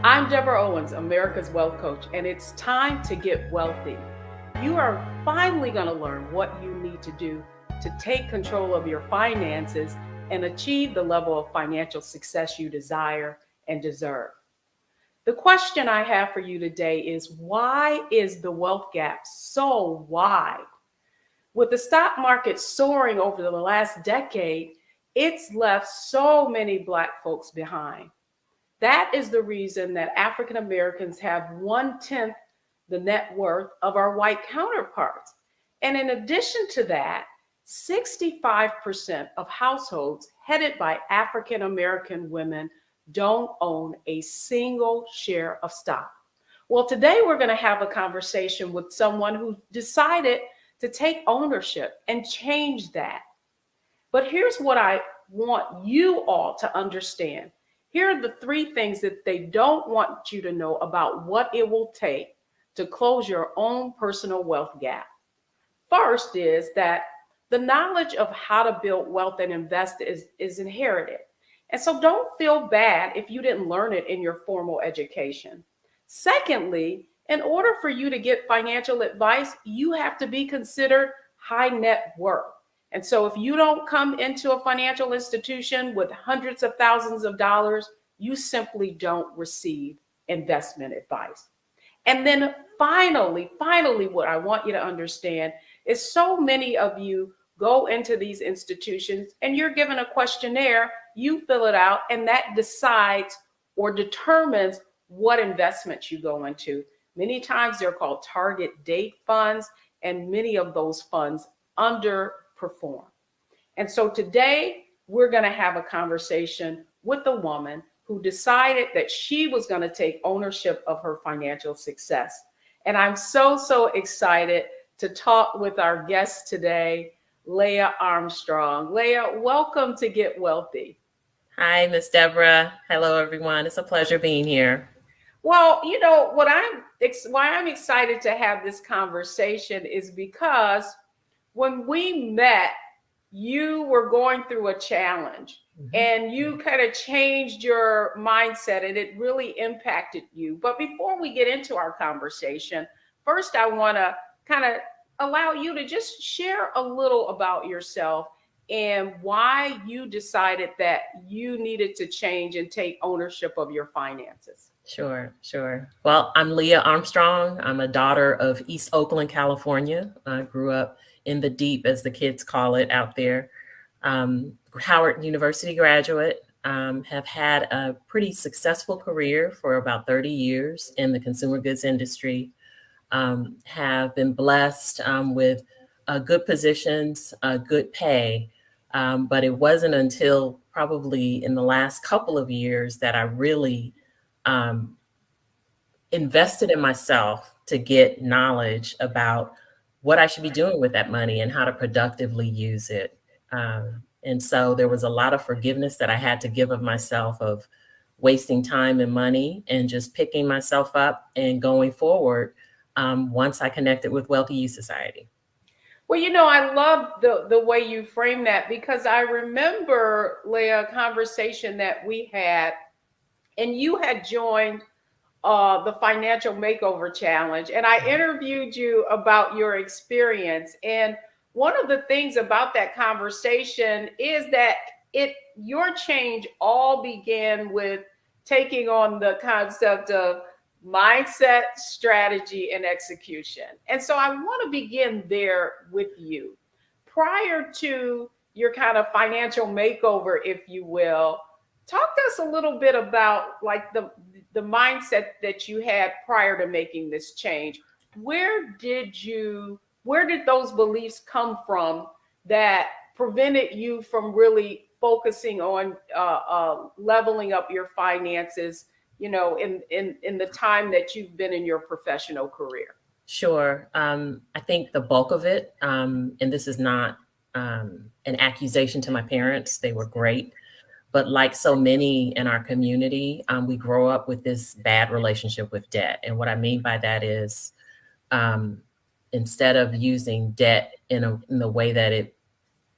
I'm Deborah Owens, America's Wealth Coach, and it's time to get wealthy. You are finally going to learn what you need to do to take control of your finances and achieve the level of financial success you desire and deserve. The question I have for you today is, why is the wealth gap so wide? With the stock market soaring over the last decade, it's left so many Black folks behind. That is the reason that African Americans have 1/10 the net worth of our white counterparts. And in addition to that, 65% of households headed by African American women don't own a single share of stock. Well, today we're going to have a conversation with someone who decided to take ownership and change that. But here's what I want you all to understand. Here are the three things that they don't want you to know about what it will take to close your own personal wealth gap. First is that the knowledge of how to build wealth and invest is inherited. And so don't feel bad if you didn't learn it in your formal education. Secondly, in order for you to get financial advice, you have to be considered high net worth. And so if you don't come into a financial institution with hundreds of thousands of dollars, you simply don't receive investment advice. And then finally, what I want you to understand is so many of you go into these institutions and you're given a questionnaire, you fill it out, and that decides or determines what investments you go into. Many times they're called target date funds, and many of those funds underperform. And so today we're going to have a conversation with a woman who decided that she was going to take ownership of her financial success. And I'm so excited to talk with our guest today, Leigha Armstrong. Leigha, welcome to Get Wealthy. Hi, Miss Deborah. Hello, everyone. It's a pleasure being here. Well, why I'm excited to have this conversation is because when we met, you were going through a challenge and you kind of changed your mindset and it really impacted you. But before we get into our conversation, first I want to kind of allow you to just share a little about yourself and why you decided that you needed to change and take ownership of your finances. Sure. Well, I'm Leigha Armstrong. I'm a daughter of East Oakland, California. I grew up in the deep, as the kids call it out there. Howard University graduate, have had a pretty successful career for about 30 years in the consumer goods industry. Have been blessed with good positions, good pay. But it wasn't until probably in the last couple of years that I really invested in myself to get knowledge about what I should be doing with that money and how to productively use it. And so there was a lot of forgiveness that I had to give of myself of wasting time and money and just picking myself up and going forward once I connected with Wealthy Youth Society. Well, I love the way you frame that because I remember, Leigha, a conversation that we had, and you had joined the Financial Makeover Challenge, and I interviewed you about your experience. And one of the things about that conversation is that your change all began with taking on the concept of mindset, strategy, and execution. And so I want to begin there with you. Prior to your kind of financial makeover, if you will, talk to us a little bit about like the mindset that you had prior to making this change. Where did those beliefs come from that prevented you from really focusing on leveling up your finances, in the time that you've been in your professional career? Sure. I think the bulk of it, and this is not an accusation to my parents, they were great. But like so many in our community, we grow up with this bad relationship with debt. And what I mean by that is instead of using debt in the way that it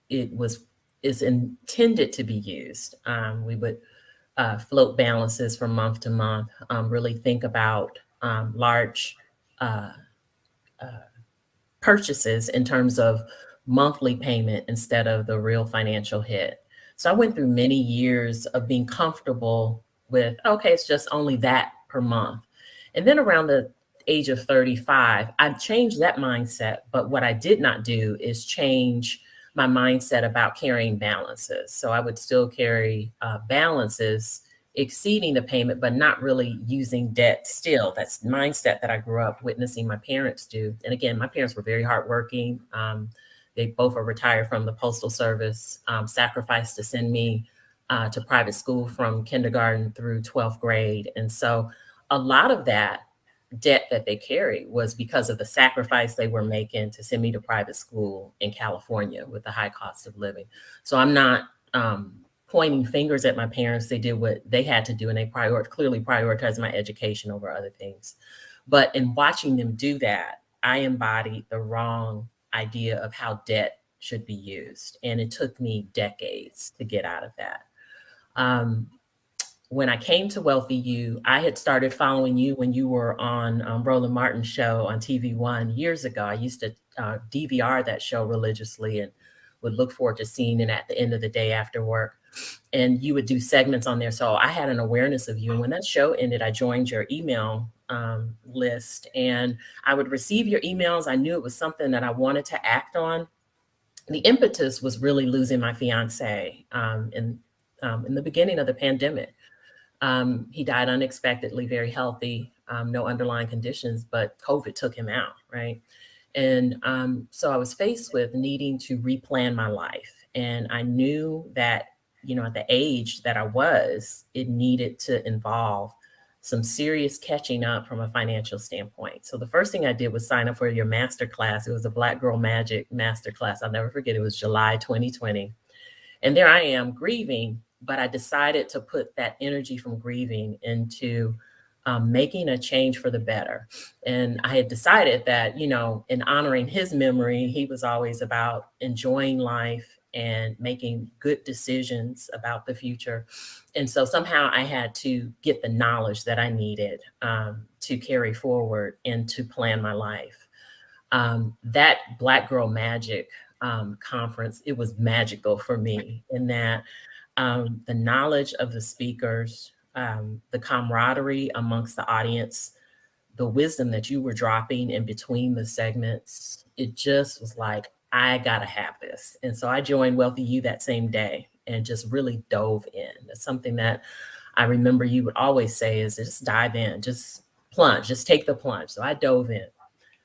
is intended to be used, we would float balances from month to month, really think about large uh, purchases in terms of monthly payment instead of the real financial hit. So I went through many years of being comfortable with, okay, it's just only that per month. And then around the age of 35, I changed that mindset. But what I did not do is change my mindset about carrying balances. So I would still carry balances exceeding the payment, but not really using debt still. That's the mindset that I grew up witnessing my parents do. And again, my parents were very hardworking. They both are retired from the Postal Service, sacrificed to send me to private school from kindergarten through 12th grade. And so a lot of that debt that they carried was because of the sacrifice they were making to send me to private school in California with the high cost of living. So I'm not pointing fingers at my parents. They did what they had to do, and they clearly prioritized my education over other things. But in watching them do that, I embodied the wrong idea of how debt should be used. And it took me decades to get out of that. Um, when I came to Wealthy You, I had started following you when you were on Roland Martin's show on TV1 years ago. I used to DVR that show religiously and would look forward to seeing it at the end of the day after work. And you would do segments on there. So I had an awareness of you. And when that show ended, I joined your email list, and I would receive your emails. I knew it was something that I wanted to act on. The impetus was really losing my fiance in the beginning of the pandemic. He died unexpectedly, very healthy, no underlying conditions, but COVID took him out, right? And so I was faced with needing to replan my life. And I knew that, at the age that I was, it needed to involve some serious catching up from a financial standpoint. So the first thing I did was sign up for your master class. It was a Black Girl Magic master class. I'll never forget. It was July 2020. And there I am grieving, but I decided to put that energy from grieving into making a change for the better. And I had decided that, in honoring his memory, he was always about enjoying life and making good decisions about the future. And so somehow I had to get the knowledge that I needed to carry forward and to plan my life. That Black Girl Magic conference, it was magical for me in that the knowledge of the speakers, the camaraderie amongst the audience, the wisdom that you were dropping in between the segments, it just was like, I gotta have this. And so I joined Wealthy You that same day and just really dove in. That's something that I remember you would always say is just dive in, just plunge, just take the plunge. So I dove in.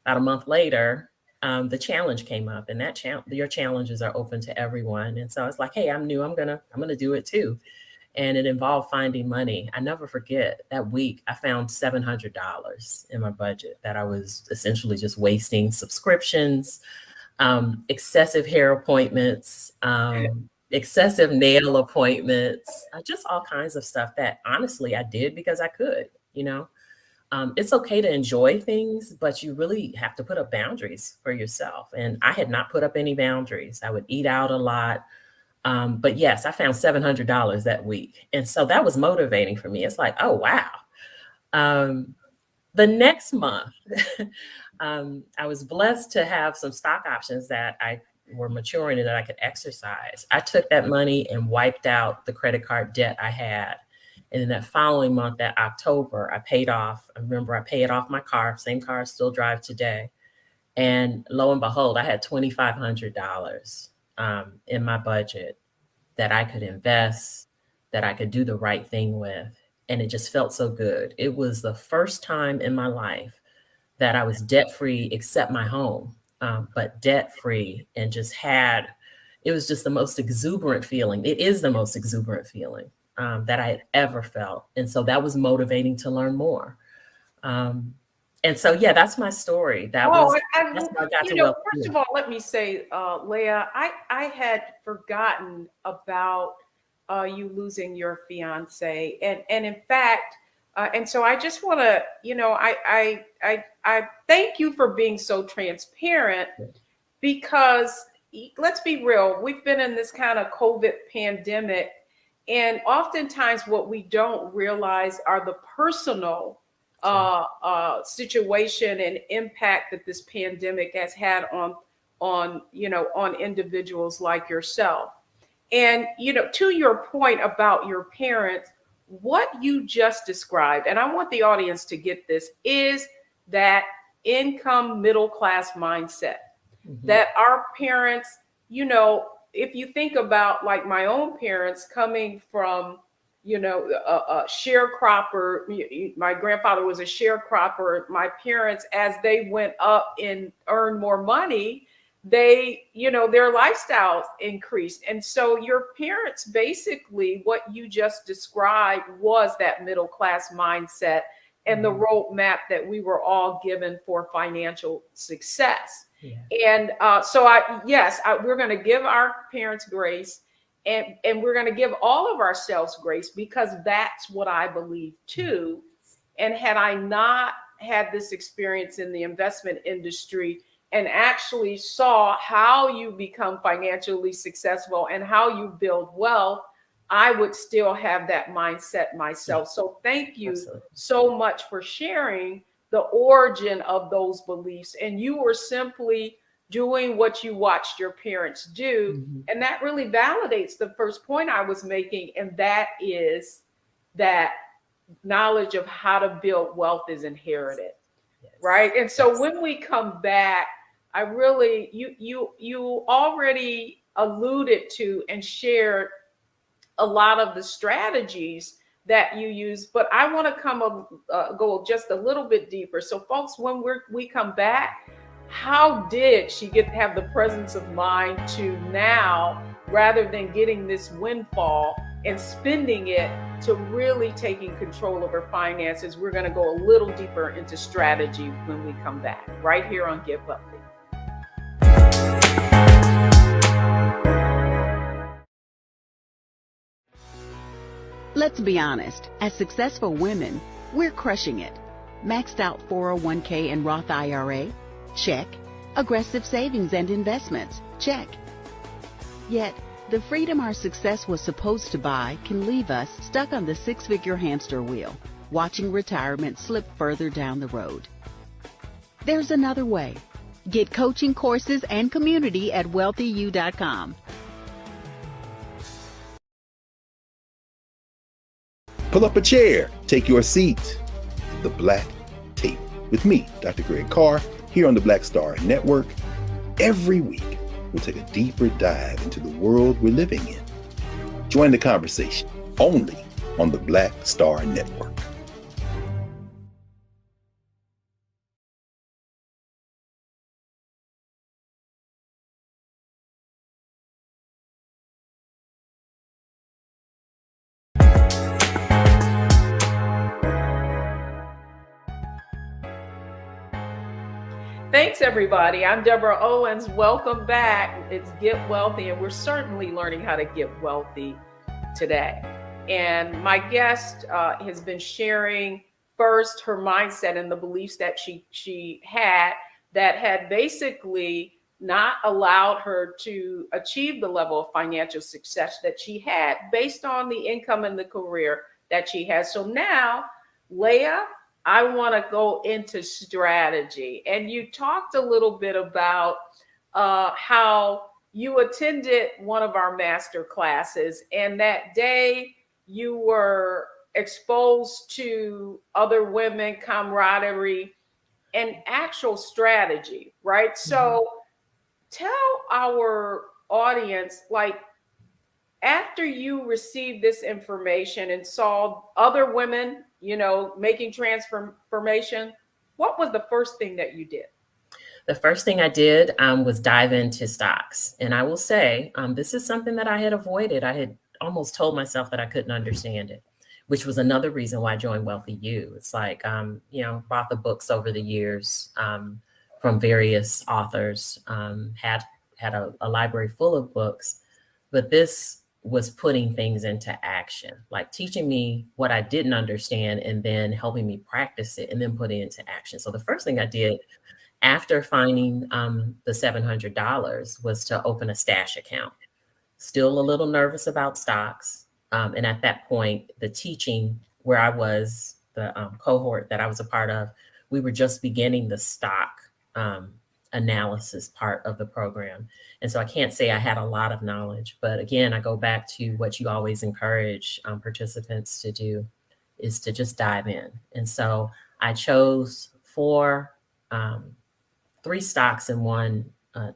About a month later, the challenge came up, and your challenges are open to everyone. And so I was like, hey, I'm new. I'm gonna do it too. And it involved finding money. I never forget that week. I found $700 in my budget that I was essentially just wasting subscriptions, excessive hair appointments, excessive nail appointments, just all kinds of stuff that honestly I did because I could. It's okay to enjoy things, but you really have to put up boundaries for yourself. And I had not put up any boundaries. I would eat out a lot. But yes, I found $700 that week. And so that was motivating for me. It's like, oh, wow. The next month, I was blessed to have some stock options that I were maturing and that I could exercise. I took that money and wiped out the credit card debt I had. And then that following month, that October, I remember I paid off my car, same car I still drive today. And lo and behold, I had $2,500 in my budget that I could invest, that I could do the right thing with. And it just felt so good. It was the first time in my life that I was debt free, except my home, but debt free, and it was just the most exuberant feeling. It is the most exuberant feeling that I had ever felt. And so that was motivating to learn more. And so, yeah, that's my story. That's how I got to Wealthy first of all, let me say, Leigha, I had forgotten about you losing your fiance, and in fact, and so I just want to, I thank you for being so transparent, because let's be real, we've been in this kind of COVID pandemic, And oftentimes, what we don't realize are the personal situation and impact that this pandemic has had on individuals like yourself. And to your point about your parents, what you just described, and I want the audience to get this, is that income middle class mindset that our parents, if you think about like my own parents coming from, a sharecropper. My grandfather was a sharecropper. My parents, as they went up and earned more money, their lifestyles increased. And so your parents, basically what you just described was that middle class mindset and the roadmap that we were all given for financial success. Yeah. And we're going to give our parents grace, and we're going to give all of ourselves grace, because that's what I believe too. And had I not had this experience in the investment industry and actually saw how you become financially successful and how you build wealth, I would still have that mindset myself. So thank you so much for sharing the origin of those beliefs. And you were simply doing what you watched your parents do. And that really validates the first point I was making. And that is that knowledge of how to build wealth is inherited. Yes. Right. And so when we come back, I really, you already alluded to and shared a lot of the strategies that you use, but I want to go just a little bit deeper. So folks, when we come back, how did she have the presence of mind to now, rather than getting this windfall and spending it, to really taking control of her finances? We're going to go a little deeper into strategy when we come back, right here on Get Wealthy. Let's be honest, as successful women, we're crushing it. Maxed out 401k and Roth IRA? Check. Aggressive savings and investments? Check. Yet, the freedom our success was supposed to buy can leave us stuck on the six-figure hamster wheel, watching retirement slip further down the road. There's another way. Get coaching courses and community at wealthyu.com. Pull up a chair, take your seat. The Black Tape with me, Dr. Greg Carr, here on the Black Star Network. Every week, we'll take a deeper dive into the world we're living in. Join the conversation only on the Black Star Network. Thanks, everybody. I'm Deborah Owens. Welcome back. It's Get Wealthy, and we're certainly learning how to get wealthy today. And my guest has been sharing first her mindset and the beliefs that she had that had basically not allowed her to achieve the level of financial success that she had based on the income and the career that she has. So now, Leigha, I want to go into strategy. And you talked a little bit about how you attended one of our master classes, and that day you were exposed to other women, camaraderie, and actual strategy, right? So tell our audience, like, after you received this information and saw other women, making transformation, what was the first thing that you did? The first thing I did was dive into stocks. And I will say, this is something that I had avoided. I had almost told myself that I couldn't understand it, which was another reason why I joined Wealthy You. It's like, bought the books over the years from various authors, had a library full of books, but this was putting things into action, like teaching me what I didn't understand and then helping me practice it and then put it into action. So the first thing I did after finding the $700 was to open a stash account. Still a little nervous about stocks, And at that point, the teaching where I was, the cohort that I was a part of, we were just beginning the stock analysis part of the program. And so I can't say I had a lot of knowledge, but again, I go back to what you always encourage participants to do is to just dive in. And so I chose three stocks and one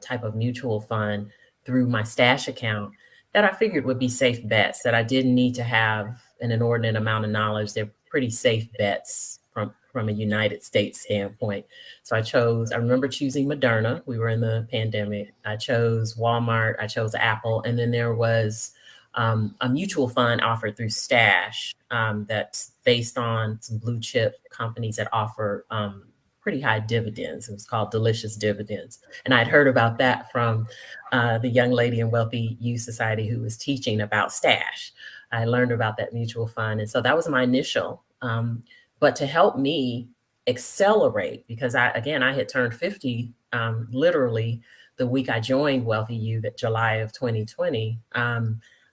type of mutual fund through my stash account that I figured would be safe bets, that I didn't need to have an inordinate amount of knowledge. They're pretty safe bets from a United States standpoint. So I remember choosing Moderna. We were in the pandemic. I chose Walmart, I chose Apple, and then there was a mutual fund offered through Stash that's based on some blue chip companies that offer pretty high dividends. It was called Delicious Dividends. And I'd heard about that from the young lady in Wealthy You Society who was teaching about Stash. I learned about that mutual fund. And so that was my initial. But to help me accelerate, because I had turned 50 literally the week I joined Wealthy You, that July of 2020,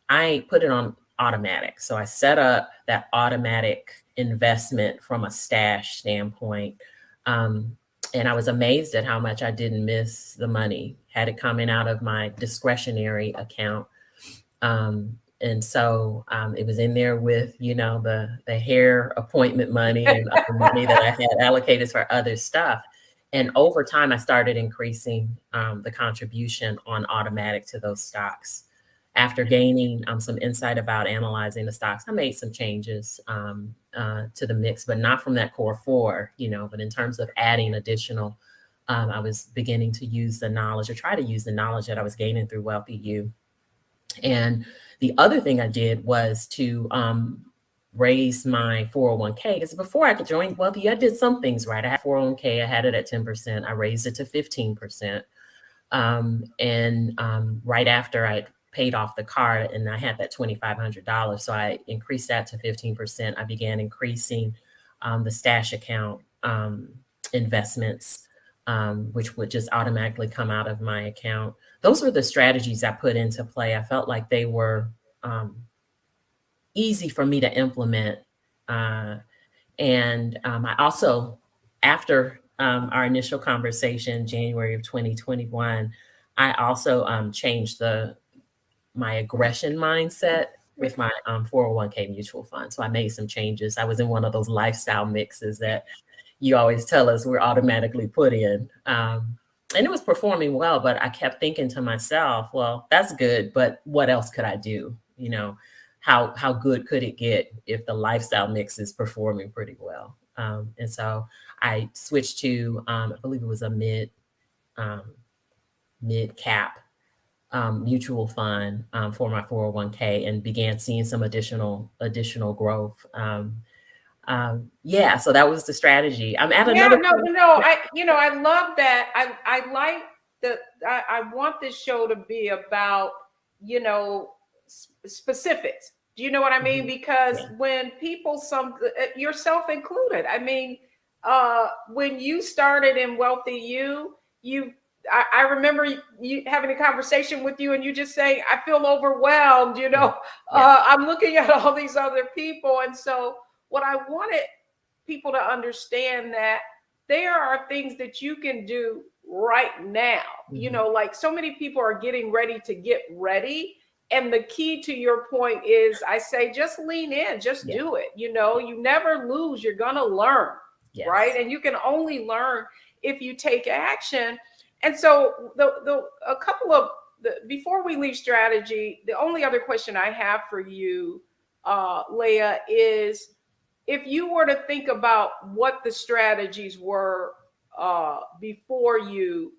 I put it on automatic. So I set up that automatic investment from a stash standpoint. And I was amazed at how much I didn't miss the money, had it coming out of my discretionary account. And so it was in there with, the hair appointment money and other money that I had allocated for other stuff. And over time, I started increasing the contribution on automatic to those stocks. After gaining some insight about analyzing the stocks, I made some changes to the mix, but not from that core four, but in terms of adding additional, I was beginning to use the knowledge, or try to use the knowledge that I was gaining through Wealthy You. And the other thing I did was to raise my 401k, because before I could join Wealthy You, I did some things right. I had 401k, I had it at 10%, I raised it to 15%. And right after I paid off the card and I had that $2,500. So I increased that to 15%. I began increasing the stash account investments, which would just automatically come out of my account. Those were the strategies I put into play. I felt like they were easy for me to implement. And I also, after our initial conversation, January of 2021, I also changed my aggression mindset with my 401k mutual fund. So I made some changes. I was in one of those lifestyle mixes that you always tell us we're automatically put in. And it was performing well, but I kept thinking to myself, well, that's good, but what else could I do? How good could it get if the lifestyle mix is performing pretty well? And so I switched to, I believe it was a mid cap mutual fund for my 401k, and began seeing some additional growth. So that was the strategy. I'm at another. I love that. I like I want this show to be about, specifics. Do you know what I mean? Because when people, yourself included, when you started in Wealthy You, I remember you having a conversation with you and you just saying, I feel overwhelmed, I'm looking at all these other people. And so what I wanted people to understand, that there are things that you can do right now, like so many people are getting ready to get ready. And the key to your point is, I say, just lean in, just do it. You never lose, you're going to learn, right? And you can only learn if you take action. And so a couple of before we leave strategy, the only other question I have for you, Leigha, is if you were to think about what the strategies were before you,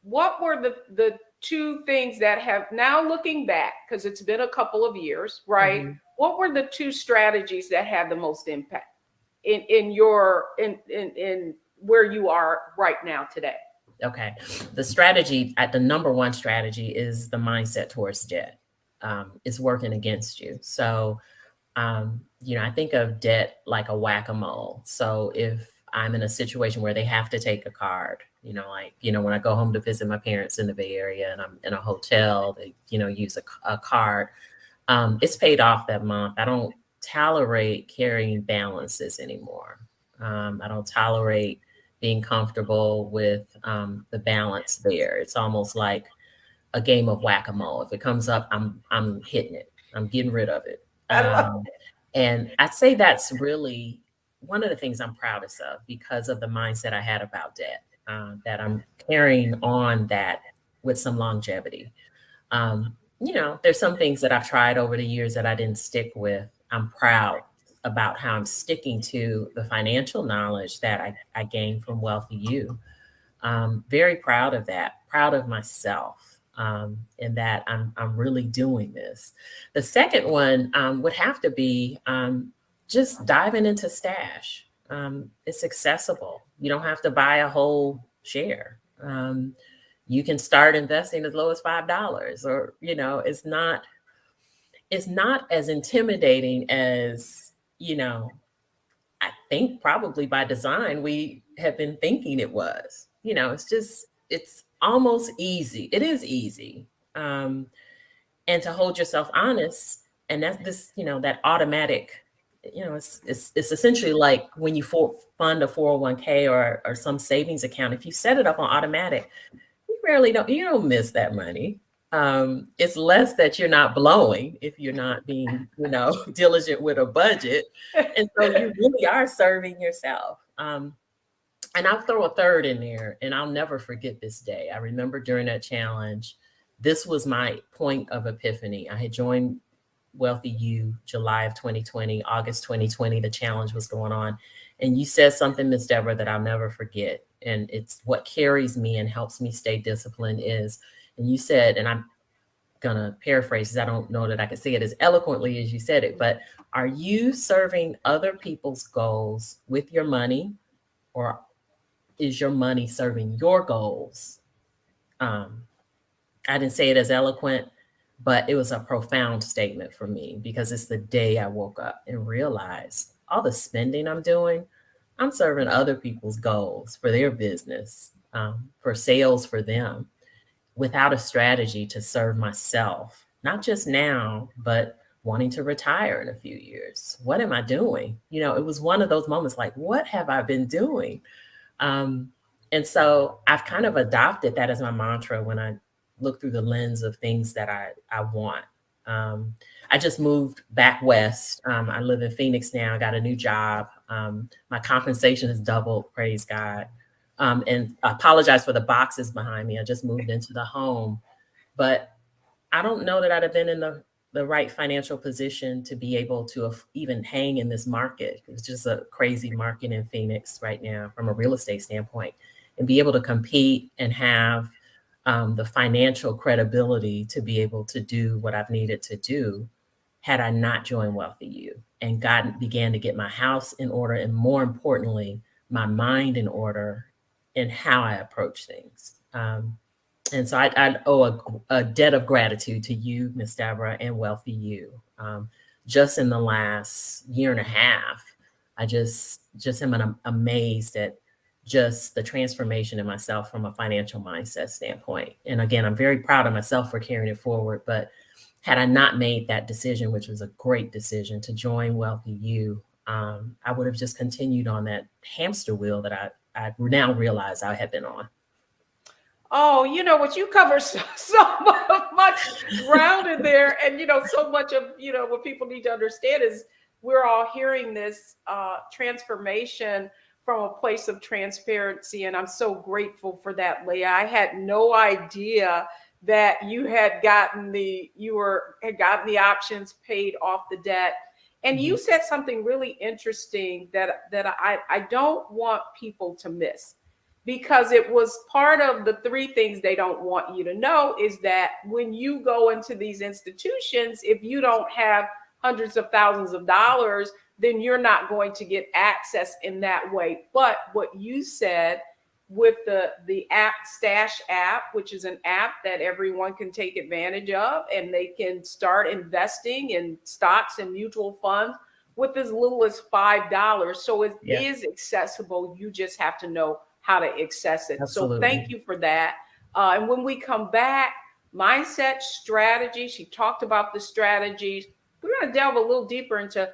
what were the two things that have, now looking back, because it's been a couple of years, right? Mm-hmm. What were the two strategies that had the most impact in where you are right now today? Okay. The number one strategy is the mindset towards debt. It's working against you. So, I think of debt like a whack-a-mole. So if I'm in a situation where they have to take a card, when I go home to visit my parents in the Bay Area and I'm in a hotel, they, use a card. It's paid off that month. I don't tolerate carrying balances anymore. I don't tolerate being comfortable with the balance there. It's almost like a game of whack-a-mole. If it comes up, I'm hitting it. I'm getting rid of it. I love And I'd say that's really one of the things I'm proudest of because of the mindset I had about debt, that I'm carrying on that with some longevity. There's some things that I've tried over the years that I didn't stick with. I'm proud about how I'm sticking to the financial knowledge that I gained from Wealthy You. Very proud of that, proud of myself, in that I'm really doing this. The second one would have to be just diving into Stash. It's accessible. You don't have to buy a whole share. You can start investing as low as $5, or it's not as intimidating as I think probably by design we have been thinking it was. It's almost easy. It is easy. And to hold yourself honest, and that's this, that automatic, it's essentially like when you fund a 401k or some savings account. If you set it up on automatic, you don't miss that money. It's less that you're not blowing if you're not being, diligent with a budget. And so you really are serving yourself. And I'll throw a third in there, and I'll never forget this day. I remember during that challenge, this was my point of epiphany. I had joined Wealthy You July of 2020, August 2020, the challenge was going on. And you said something, Miss Deborah, that I'll never forget. And it's what carries me and helps me stay disciplined and you said, and I'm going to paraphrase, because I don't know that I can say it as eloquently as you said it, but are you serving other people's goals with your money, or is your money serving your goals? I didn't say it as eloquent, but it was a profound statement for me, because it's the day I woke up and realized all the spending I'm doing, I'm serving other people's goals for their business, for sales for them, without a strategy to serve myself, not just now, but wanting to retire in a few years. What am I doing? It was one of those moments like, what have I been doing? And so I've kind of adopted that as my mantra when I look through the lens of things that I want. I just moved back west. I live in Phoenix now. I got a new job. My compensation has doubled, praise God. And I apologize for the boxes behind me. I just moved into the home, but I don't know that I'd have been in the right financial position to be able to even hang in this market. It's just a crazy market in Phoenix right now from a real estate standpoint, and be able to compete and have the financial credibility to be able to do what I've needed to do had I not joined Wealthy You and began to get my house in order, and more importantly, my mind in order in how I approach things. And so I owe a debt of gratitude to you, Miss Deborah, and Wealthy You. Just in the last year and a half, I just am amazed at just the transformation in myself from a financial mindset standpoint. And again, I'm very proud of myself for carrying it forward. But had I not made that decision, which was a great decision, to join Wealthy You, I would have just continued on that hamster wheel that I now realize I had been on. Oh, what you cover so much ground in there. And, so much of, what people need to understand is we're all hearing this transformation from a place of transparency. And I'm so grateful for that, Leigha. I had no idea that you had gotten the options, paid off the debt. And you said something really interesting that I don't want people to miss, because it was part of the three things they don't want you to know, is that when you go into these institutions, if you don't have hundreds of thousands of dollars, then you're not going to get access in that way. But what you said with the app, Stash app, which is an app that everyone can take advantage of, and they can start investing in stocks and mutual funds with as little as $5. So it is accessible. You just have to know how to access it. Absolutely. So thank you for that. And when we come back, mindset strategy. She talked about the strategies. We're going to delve a little deeper into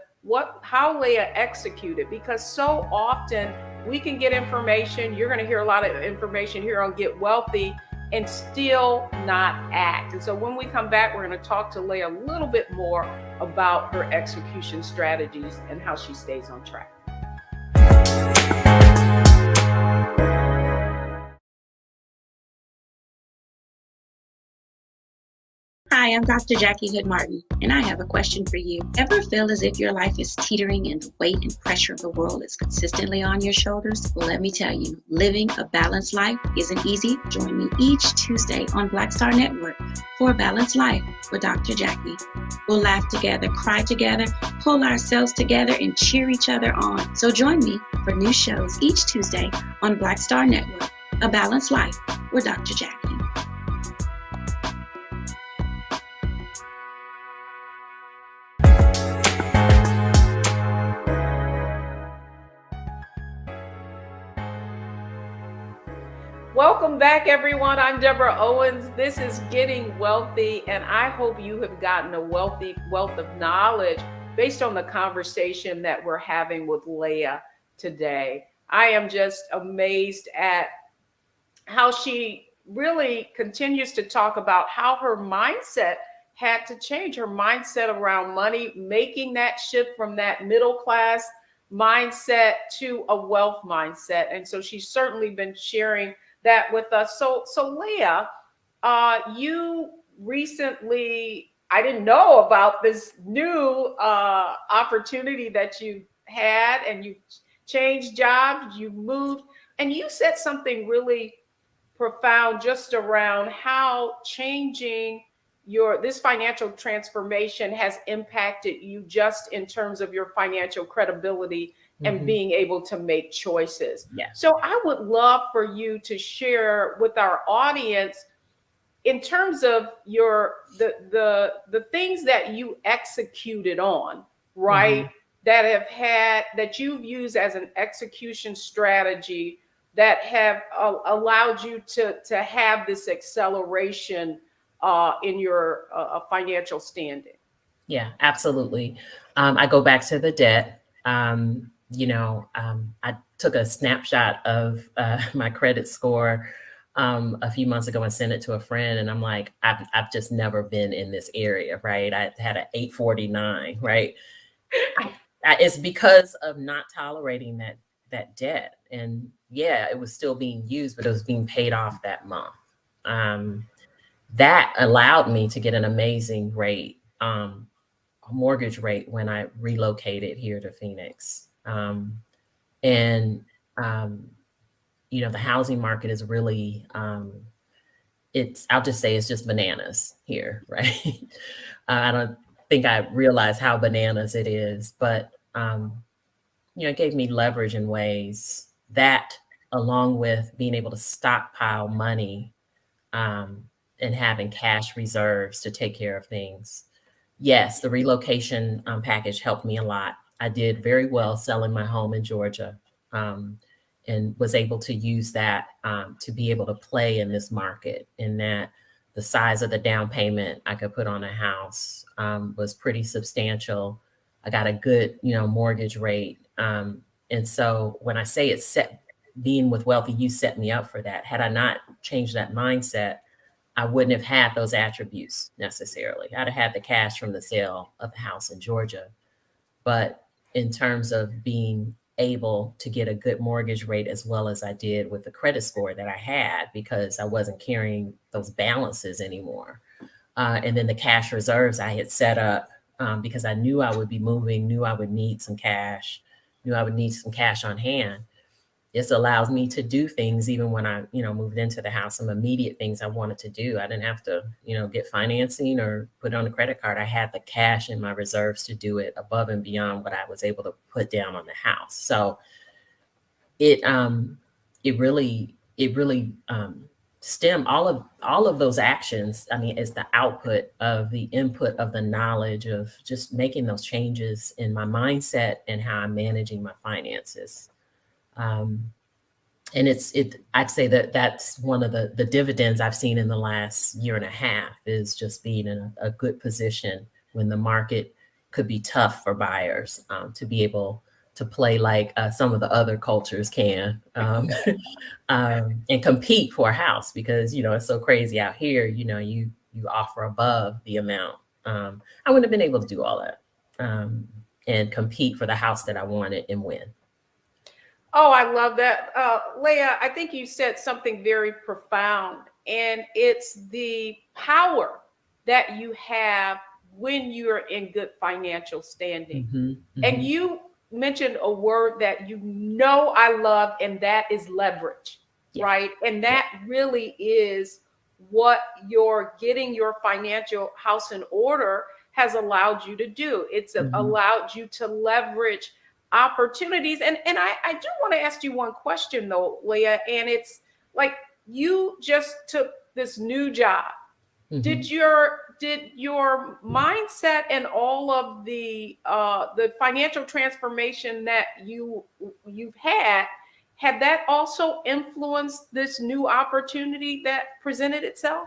how Leigha executed, because so often we can get information. You're going to hear a lot of information here on Get Wealthy and still not act. And so when we come back, we're going to talk to Leigha a little bit more about her execution strategies and how she stays on track. Hi, I'm Dr. Jackie Hood Martin, and I have a question for you. Ever feel as if your life is teetering and the weight and pressure of the world is consistently on your shoulders? Well, let me tell you, living a balanced life isn't easy. Join me each Tuesday on Black Star Network for A Balanced Life with Dr. Jackie. We'll laugh together, cry together, pull ourselves together, and cheer each other on. So join me for new shows each Tuesday on Black Star Network, A Balanced Life with Dr. Jackie. Welcome back, everyone. I'm Deborah Owens. This is Getting Wealthy, and I hope you have gotten a wealth of knowledge based on the conversation that we're having with Leigha today. I am just amazed at how she really continues to talk about how her mindset had to change, her mindset around money, making that shift from that middle class mindset to a wealth mindset. And so she's certainly been sharing that with us. So Leigha, you recently, I didn't know about this new opportunity that you had, and you changed jobs, you moved, and you said something really profound just around how changing this financial transformation has impacted you just in terms of your financial credibility and being able to make choices. Yeah. So I would love for you to share with our audience in terms of the things that you executed on, right? That you've used as an execution strategy that have allowed you to have this acceleration in your financial standing. Yeah, absolutely. I go back to the debt. I took a snapshot of my credit score a few months ago and sent it to a friend. And I'm like, I've just never been in this area, right? I had an 849, right? It's because of not tolerating that debt. And yeah, it was still being used, but it was being paid off that month. That allowed me to get an amazing rate, a mortgage rate, when I relocated here to Phoenix. The housing market is really, I'll just say it's just bananas here, right? I don't think I realize how bananas it is, but, it gave me leverage in ways that, along with being able to stockpile money, and having cash reserves to take care of things. Yes, the relocation package helped me a lot. I did very well selling my home in Georgia, and was able to use that to be able to play in this market, in that the size of the down payment I could put on a house was pretty substantial. I got a good, mortgage rate. And so when I say being with Wealthy, you set me up for that. Had I not changed that mindset, I wouldn't have had those attributes necessarily. I'd have had the cash from the sale of the house in Georgia. But in terms of being able to get a good mortgage rate, as well as I did with the credit score that I had, because I wasn't carrying those balances anymore. And then the cash reserves I had set up because I knew I would be moving, knew I would need some cash on hand. This allows me to do things even when I, moved into the house, some immediate things I wanted to do. I didn't have to, get financing or put on a credit card. I had the cash in my reserves to do it above and beyond what I was able to put down on the house. So it really stem all of those actions. I mean, is the output of the input of the knowledge of just making those changes in my mindset and how I'm managing my finances. And I'd say that that's one of the dividends I've seen in the last year and a half, is just being in a good position when the market could be tough for buyers, to be able to play like some of the other cultures can, and compete for a house, because, it's so crazy out here, you offer above the amount. I wouldn't have been able to do all that, and compete for the house that I wanted and win. Oh, I love that. Leigha, I think you said something very profound, and it's the power that you have when you're in good financial standing. And you mentioned a word that I love, and that is leverage, right? And that really is what your getting your financial house in order has allowed you to do. It's allowed you to leverage opportunities. And I do want to ask you one question though, Leigha, and it's like, you just took this new job. Did your mindset and all of the financial transformation that you've had that also influenced this new opportunity that presented itself?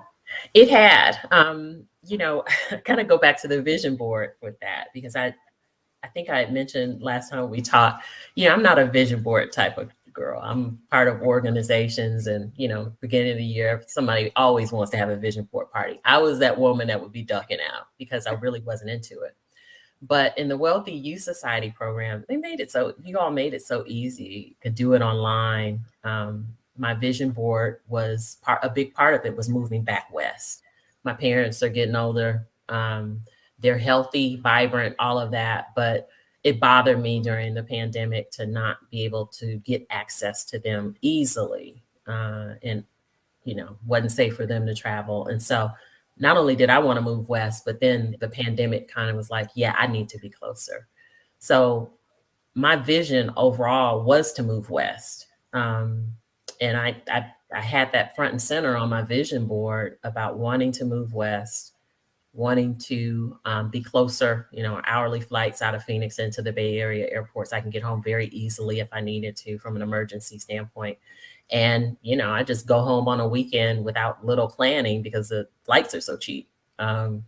It had. Kind of go back to the vision board with that, because I think I had mentioned last time we talked, I'm not a vision board type of girl. I'm part of organizations, and, beginning of the year, somebody always wants to have a vision board party. I was that woman that would be ducking out because I really wasn't into it. But in the Wealthy Youth Society program, you all made it so easy. You could do it online. My vision board was a big part of it was moving back west. My parents are getting older. They're healthy, vibrant, all of that. But it bothered me during the pandemic to not be able to get access to them easily. And, wasn't safe for them to travel. And so not only did I want to move west, but then the pandemic kind of was like, yeah, I need to be closer. So my vision overall was to move west. And I had that front and center on my vision board about wanting to move west, wanting to be closer, hourly flights out of Phoenix into the Bay Area airports. I can get home very easily if I needed to from an emergency standpoint. And, I just go home on a weekend without little planning because the flights are so cheap. That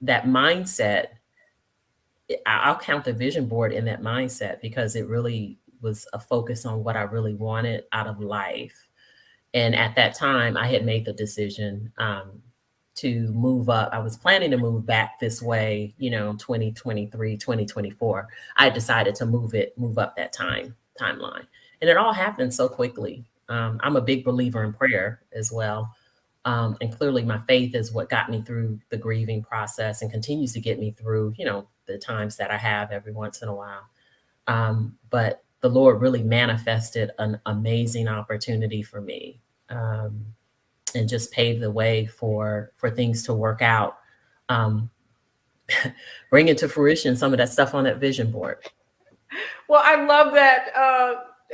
mindset, I'll count the vision board in that mindset, because it really was a focus on what I really wanted out of life. And at that time, I had made the decision to move up. I was planning to move back this way, 2023, 2024. I decided to move up that timeline. And it all happened so quickly. I'm a big believer in prayer as well. And clearly my faith is what got me through the grieving process and continues to get me through, the times that I have every once in a while. But the Lord really manifested an amazing opportunity for me, and just paved the way for things to work out, bring into fruition some of that stuff on that vision board. Well, I love that,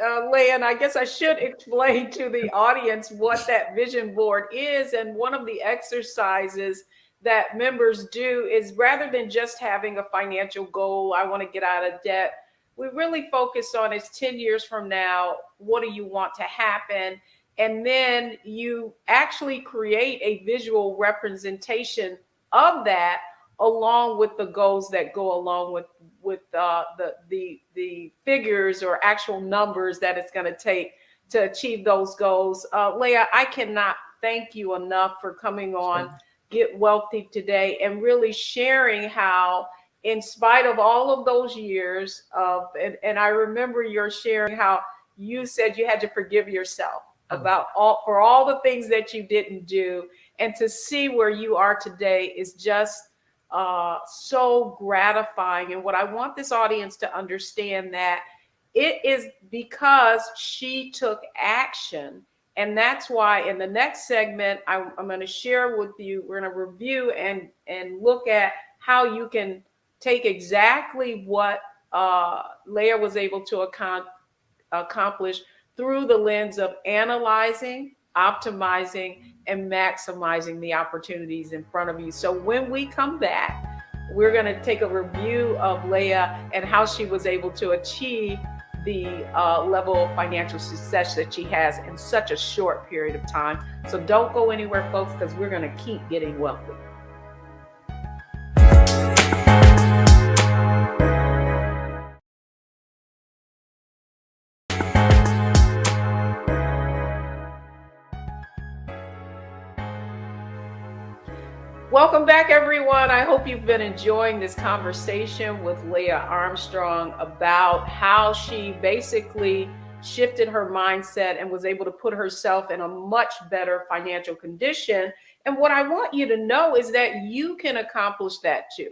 Leigha, and I guess I should explain to the audience what that vision board is. And one of the exercises that members do is, rather than just having a financial goal, I want to get out of debt, we really focus on is 10 years from now, what do you want to happen? And then you actually create a visual representation of that, along with the goals that go along with the figures or actual numbers that it's going to take to achieve those goals. Leigha, I cannot thank you enough for coming on Get Wealthy today and really sharing how, in spite of all of those years of, and I remember your sharing how you said you had to forgive yourself about all the things that you didn't do, and to see where you are today is just so gratifying. And what I want this audience to understand, that it is because she took action. And that's why in the next segment, I'm going to share with you, we're going to review and look at how you can take exactly what Leigha was able to accomplish through the lens of analyzing, optimizing, and maximizing the opportunities in front of you. So when we come back, we're going to take a review of Leigha and how she was able to achieve the level of financial success that she has in such a short period of time. So don't go anywhere, folks, because we're going to keep getting wealthy. Welcome back, everyone. I hope you've been enjoying this conversation with Leigha Armstrong about how she basically shifted her mindset and was able to put herself in a much better financial condition. And what I want you to know is that you can accomplish that too.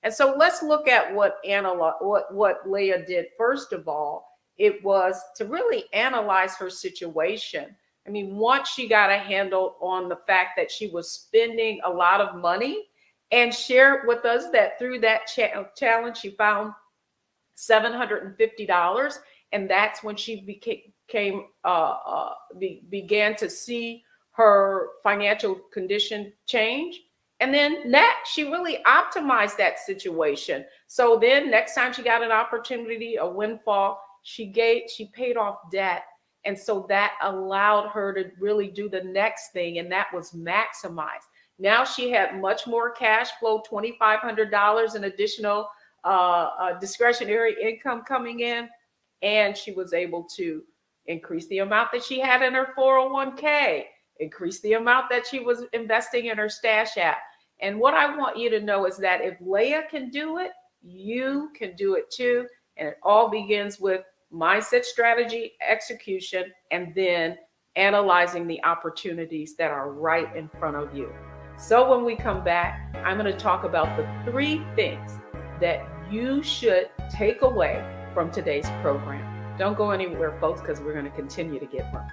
And so let's look at what Leigha did. First of all, it was to really analyze her situation. I mean, once she got a handle on the fact that she was spending a lot of money, and shared with us that through that challenge, she found $750. And that's when she began to see her financial condition change. And then next, she really optimized that situation. So then next time she got an opportunity, a windfall, she paid off debt. And so that allowed her to really do the next thing, and that was maximize. Now she had much more cash flow, $2,500 in additional discretionary income coming in, and she was able to increase the amount that she had in her 401k, increase the amount that she was investing in her stash app. And what I want you to know is that if Leigha can do it, you can do it too. And it all begins with mindset, strategy, execution, and then analyzing the opportunities that are right in front of you. So when we come back, I'm going to talk about the 3 things that you should take away from today's program. Don't go anywhere, folks, because we're going to continue to get wealthy.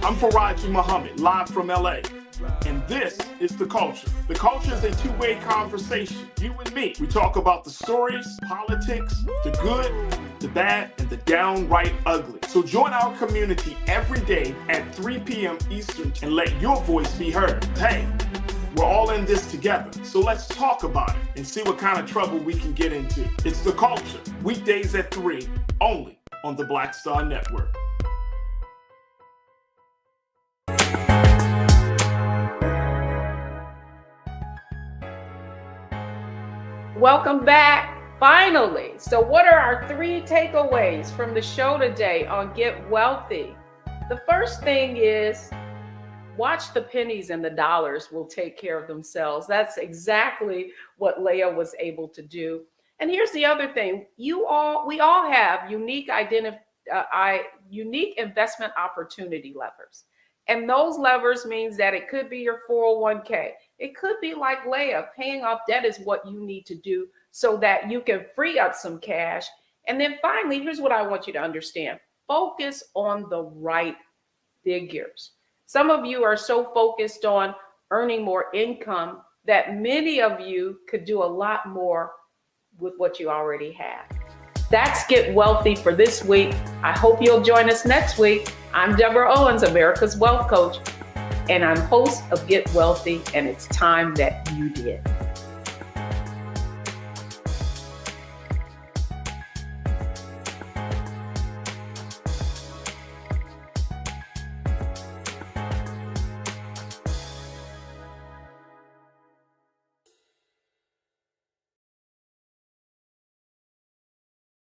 I'm Faraji Muhammad, live from LA. And this is The Culture. The Culture is a two-way conversation. You and me. We talk about the stories, politics, the good, the bad, and the downright ugly. So join our community every day at 3 p.m. Eastern and let your voice be heard. Hey, we're all in this together. So let's talk about it and see what kind of trouble we can get into. It's The Culture, weekdays at 3, only on the Black Star Network. Welcome back, finally. So what are our 3 takeaways from the show today on Get Wealthy? The first thing is watch the pennies and the dollars will take care of themselves. That's exactly what Leigha was able to do. And here's the other thing. We all have unique investment opportunity levers. And those levers means that it could be your 401k. It could be like Leigha, paying off debt is what you need to do so that you can free up some cash. And then finally, here's what I want you to understand. Focus on the right figures. Some of you are so focused on earning more income that many of you could do a lot more with what you already have. That's Get Wealthy for this week. I hope you'll join us next week. I'm Deborah Owens, America's Wealth Coach, and I'm host of Get Wealthy, and it's time that you did.